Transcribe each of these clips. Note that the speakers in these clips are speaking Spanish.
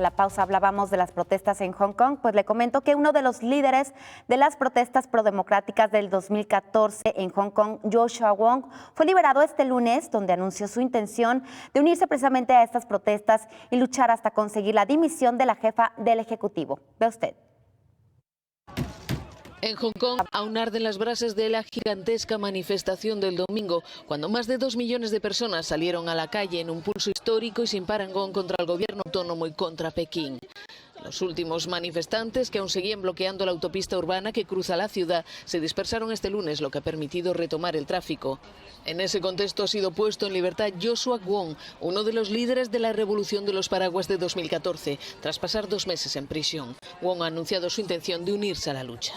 La pausa hablábamos de las protestas en Hong Kong, pues le comento que uno de los líderes de las protestas prodemocráticas del 2014 en Hong Kong, Joshua Wong, fue liberado este lunes, donde anunció su intención de unirse precisamente a estas protestas y luchar hasta conseguir la dimisión de la jefa del Ejecutivo. Ve usted. En Hong Kong aún arden las brasas de la gigantesca manifestación del domingo, cuando más de 2 millones de personas salieron a la calle en un pulso histórico y sin parangón contra el gobierno autónomo y contra Pekín. Los últimos manifestantes, que aún seguían bloqueando la autopista urbana que cruza la ciudad, se dispersaron este lunes, lo que ha permitido retomar el tráfico. En ese contexto ha sido puesto en libertad Joshua Wong, uno de los líderes de la revolución de los paraguas de 2014, tras pasar 2 meses en prisión. Wong ha anunciado su intención de unirse a la lucha.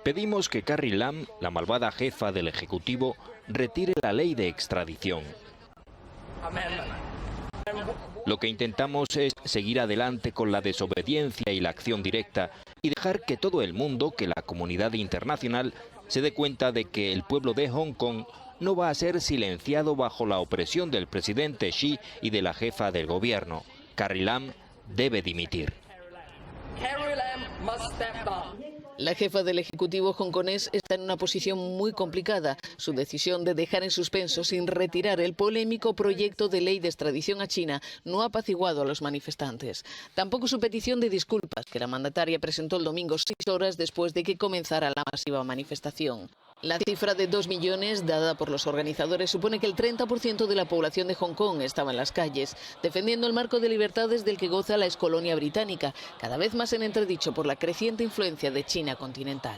Pedimos que Carrie Lam, la malvada jefa del Ejecutivo, retire la ley de extradición. Lo que intentamos es seguir adelante con la desobediencia y la acción directa y dejar que todo el mundo, que la comunidad internacional, se dé cuenta de que el pueblo de Hong Kong no va a ser silenciado bajo la opresión del presidente Xi y de la jefa del gobierno. Carrie Lam debe dimitir. La jefa del Ejecutivo hongkonés está en una posición muy complicada. Su decisión de dejar en suspenso sin retirar el polémico proyecto de ley de extradición a China no ha apaciguado a los manifestantes. Tampoco su petición de disculpas, que la mandataria presentó el domingo 6 horas después de que comenzara la masiva manifestación. La cifra de 2 millones dada por los organizadores supone que el 30% de la población de Hong Kong estaba en las calles, defendiendo el marco de libertades del que goza la excolonia británica, cada vez más en entredicho por la creciente influencia de China continental.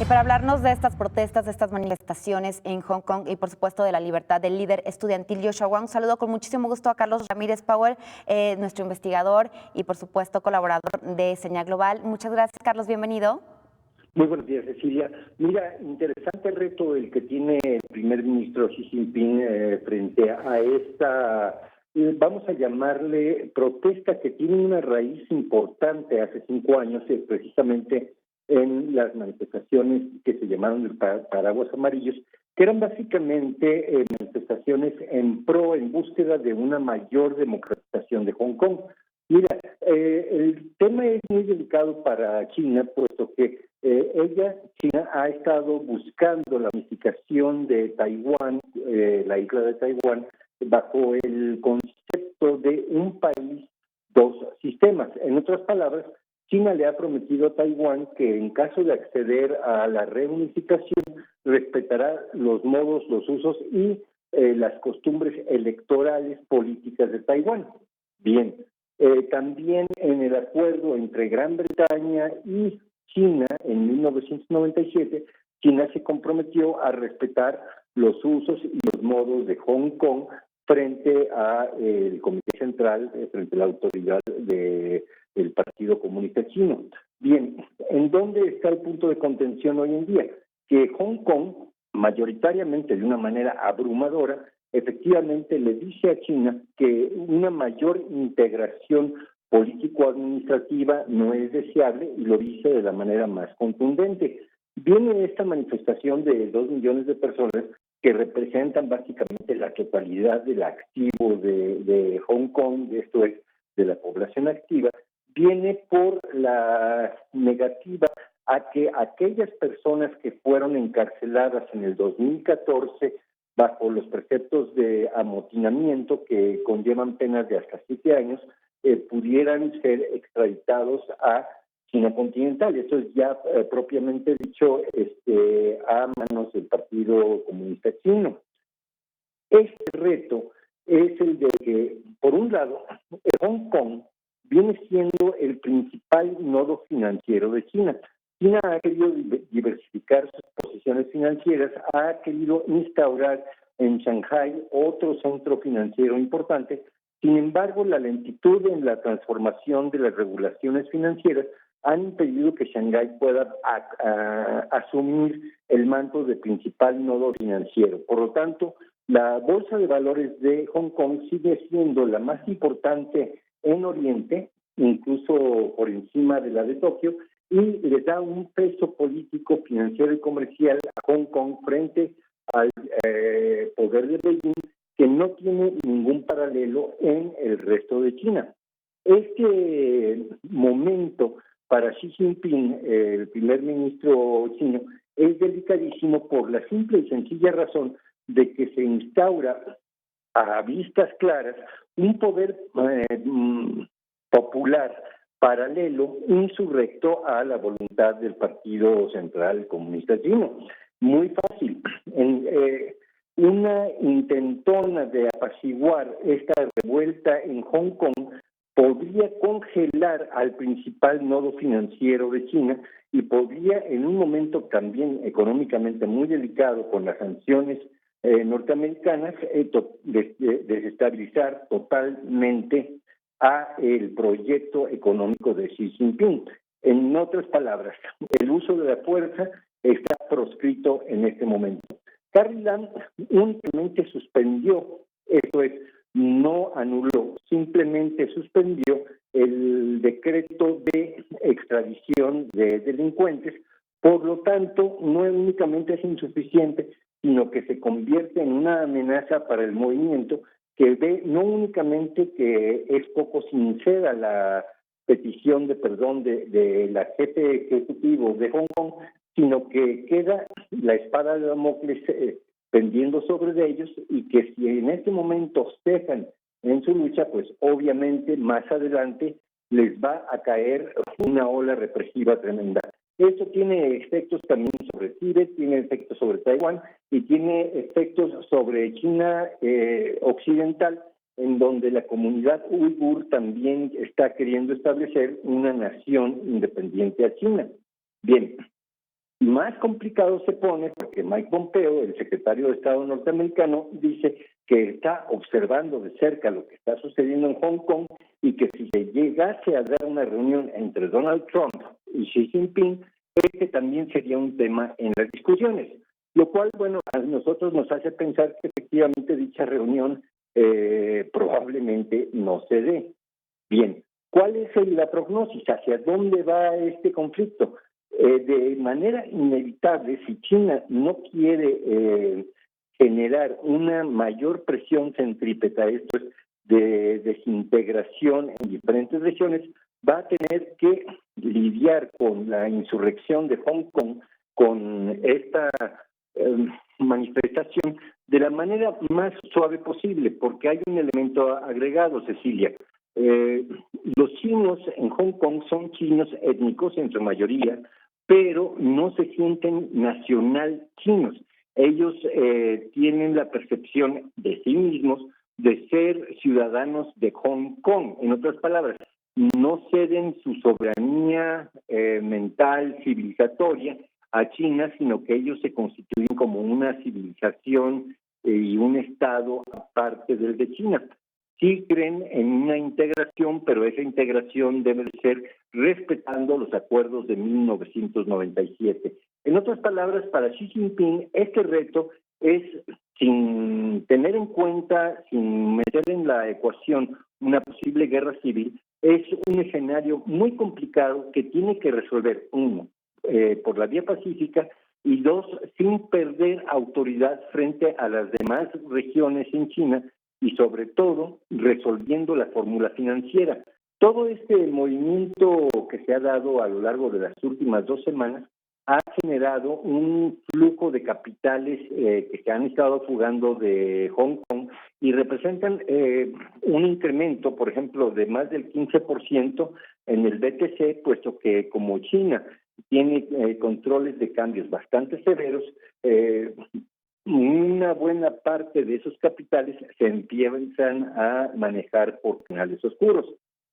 Y para hablarnos de estas protestas, de estas manifestaciones en Hong Kong y por supuesto de la libertad del líder estudiantil Joshua Wong, saludo con muchísimo gusto a Carlos Ramírez Power, nuestro investigador y por supuesto colaborador de Señal Global. Muchas gracias, Carlos, bienvenido. Muy buenos días, Cecilia. Mira, interesante el reto el que tiene el primer ministro Xi Jinping frente a esta, vamos a llamarle protesta que tiene una raíz importante hace 5 años, precisamente en las manifestaciones que se llamaron de paraguas amarillos, que eran básicamente manifestaciones en búsqueda de una mayor democratización de Hong Kong. Mira, el tema es muy delicado para China, puesto que China, ha estado buscando la unificación de Taiwán, la isla de Taiwán, bajo el concepto de un país, 2 sistemas. En otras palabras, China le ha prometido a Taiwán que en caso de acceder a la reunificación, respetará los modos, los usos y las costumbres electorales políticas de Taiwán. Bien. También en el acuerdo entre Gran Bretaña y China en 1997, China se comprometió a respetar los usos y los modos de Hong Kong frente al Comité Central, frente a la autoridad del Partido Comunista Chino. Bien, ¿en dónde está el punto de contención hoy en día? Que Hong Kong, mayoritariamente de una manera abrumadora, efectivamente le dice a China que una mayor integración político-administrativa no es deseable y lo dice de la manera más contundente. Viene esta manifestación de 2 millones de personas que representan básicamente la totalidad del activo de Hong Kong, esto es, de la población activa, viene por la negativa a que aquellas personas que fueron encarceladas en el 2014 bajo los preceptos de amotinamiento que conllevan penas de hasta 7 años, pudieran ser extraditados a China continental. Esto es ya propiamente dicho a manos del Partido Comunista Chino. Este reto es el de que, por un lado, Hong Kong viene siendo el principal nodo financiero de China. China ha querido diversificar sus posiciones financieras, ha querido instaurar en Shanghái otro centro financiero importante. Sin embargo, la lentitud en la transformación de las regulaciones financieras han impedido que Shanghái pueda asumir el manto de principal nodo financiero. Por lo tanto, la bolsa de valores de Hong Kong sigue siendo la más importante en Oriente, incluso por encima de la de Tokio, y le da un peso político, financiero y comercial a Hong Kong frente al poder de Beijing, que no tiene ningún paralelo en el resto de China. Este momento para Xi Jinping, el primer ministro chino, es delicadísimo por la simple y sencilla razón de que se instaura a vistas claras un poder popular paralelo, insurrecto a la voluntad del Partido Central Comunista Chino. Muy fácil. Una intentona de apaciguar esta revuelta en Hong Kong podría congelar al principal nodo financiero de China y podría, en un momento también económicamente muy delicado con las sanciones norteamericanas, desestabilizar totalmente a el proyecto económico de Xi Jinping. En otras palabras, el uso de la fuerza está proscrito en este momento. Carrie Lam únicamente suspendió, esto es, no anuló, simplemente suspendió el decreto de extradición de delincuentes. Por lo tanto, no únicamente es insuficiente, sino que se convierte en una amenaza para el movimiento, que ve no únicamente que es poco sincera la petición de perdón de la jefe ejecutivo de Hong Kong, sino que queda la espada de Damocles pendiendo sobre ellos, y que si en este momento cejan en su lucha, pues obviamente más adelante les va a caer una ola represiva tremenda. Esto tiene efectos también sobre Tíbet, tiene efectos sobre Taiwán y tiene efectos sobre China occidental, en donde la comunidad uigur también está queriendo establecer una nación independiente a China. Bien, más complicado se pone porque Mike Pompeo, el secretario de Estado norteamericano, dice que está observando de cerca lo que está sucediendo en Hong Kong y que si se llegase a dar una reunión entre Donald Trump y Xi Jinping, este también sería un tema en las discusiones, lo cual, bueno, a nosotros nos hace pensar que efectivamente dicha reunión probablemente no se dé. Bien, ¿cuál es la prognosis? ¿Hacia dónde va este conflicto? De manera inevitable, si China no quiere generar una mayor presión centrípeta, esto es, de desintegración en diferentes regiones, va a tener que lidiar con la insurrección de Hong Kong, con esta manifestación, de la manera más suave posible, porque hay un elemento agregado, Cecilia. Los chinos en Hong Kong son chinos étnicos en su mayoría, pero no se sienten nacional chinos. Ellos tienen la percepción de sí mismos de ser ciudadanos de Hong Kong. En otras palabras, no ceden su soberanía mental, civilizatoria a China, sino que ellos se constituyen como una civilización y un estado aparte del de China. Sí creen en una integración, pero esa integración debe ser respetando los acuerdos de 1997. En otras palabras, para Xi Jinping, este reto es, sin tener en cuenta, sin meter en la ecuación una posible guerra civil, es un escenario muy complicado que tiene que resolver, uno, por la vía pacífica, y dos, sin perder autoridad frente a las demás regiones en China, y sobre todo resolviendo la fórmula financiera. Todo este movimiento que se ha dado a lo largo de las últimas 2 semanas ha generado un flujo de capitales que se han estado fugando de Hong Kong y representan un incremento, por ejemplo, de más del 15% en el BTC, puesto que como China tiene controles de cambios bastante severos, una buena parte de esos capitales se empiezan a manejar por canales oscuros.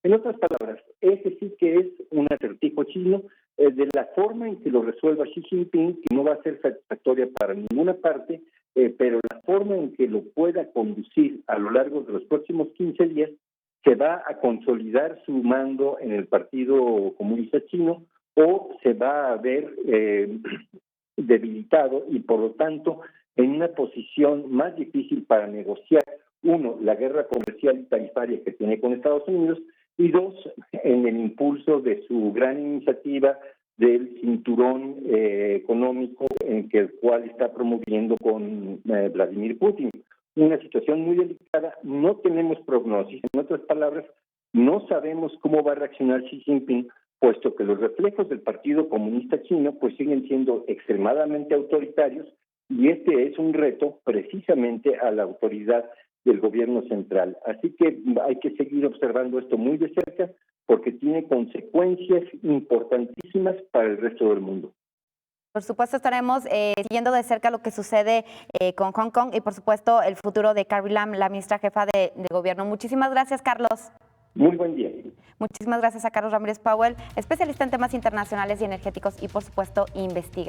En otras palabras, ese sí que es un acertijo chino de la forma en que lo resuelva Xi Jinping, que no va a ser satisfactoria para ninguna parte, pero la forma en que lo pueda conducir a lo largo de los próximos 15 días se va a consolidar su mando en el Partido Comunista Chino o se va a ver debilitado y por lo tanto en una posición más difícil para negociar, uno, la guerra comercial y tarifaria que tiene con Estados Unidos, y dos, en el impulso de su gran iniciativa del cinturón económico en que el cual está promoviendo con Vladimir Putin. una situación muy delicada, no tenemos prognosis, en otras palabras, no sabemos cómo va a reaccionar Xi Jinping, puesto que los reflejos del Partido Comunista Chino pues siguen siendo extremadamente autoritarios y este es un reto precisamente a la autoridad del gobierno central. Así que hay que seguir observando esto muy de cerca porque tiene consecuencias importantísimas para el resto del mundo. Por supuesto, estaremos siguiendo de cerca lo que sucede con Hong Kong y, por supuesto, el futuro de Carrie Lam, la ministra jefa de gobierno. Muchísimas gracias, Carlos. Muy buen día. Muchísimas gracias a Carlos Ramírez Powell, especialista en temas internacionales y energéticos y, por supuesto, investigador.